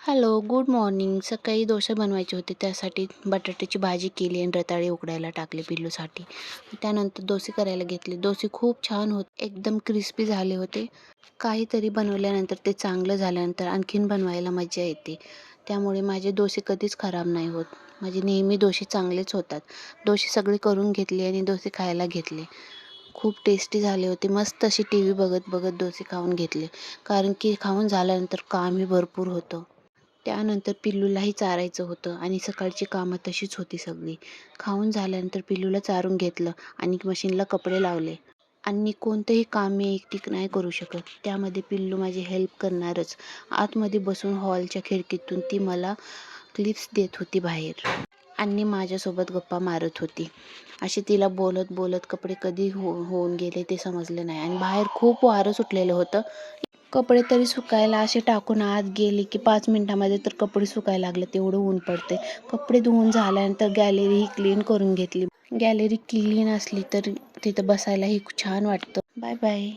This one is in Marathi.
Hello, good morning. सकाळी डोसे बनवायचे होते. त्यासाठी बटाट्याची भाजी केली आणि रताळे उकडायला टाकले पिल्लूसाठी. त्यानंतर डोसे करायला घेतले. डोसे खूप छान होते. एकदम क्रिस्पी झाले होते. काहीतरी बनवल्यानंतर ते चांगलं झाल्यानंतर आणखीन बनवायला मजा येते. त्यामुळे माझे डोसे कधीच खराब नाही होत. माझे नेहमी डोसे चांगलेच होतात. डोसे सगळे करून घेतले आणि डोसे खायला घेतले. खूप टेस्टी झाले होते. मस्त अशी टीव्ही बघत बघत डोसे खाऊन घेतले. कारण की खाऊन झाल्यानंतर कामही भरपूर होतं. त्यानंतर पिल्लूलाही चारायचं होतं आणि सकाळची कामं तशीच होती सगळी. खाऊन झाल्यानंतर पिल्लूला चारून घेतलं आणि मशीनला कपडे लावले. आणि कोणतंही काम मी एकटी नाही करू शकत. त्यामध्ये पिल्लू माझी हेल्प करणारच. आतमध्ये बसून हॉलच्या खिडकीतून ती मला क्लिप्स देत होती बाहेर आणि माझ्यासोबत गप्पा मारत होती. अशी तिला बोलत बोलत कपडे कधी होऊन गेले ते समजले नाही आणि बाहेर खूप वारं सुटलेलं होतं. कपडे तरी सुकायला असे टाकून आत गेले की 5 मिनिटामध्ये तर कपडे सुकायला लागले. तेवढं ऊन पडते. कपडे धुवून झाल्यानंतर गॅलरीही क्लीन करून घेतली. गॅलरी क्लीन असली तर तिथं बसायलाही छान वाटतं. Bye bye.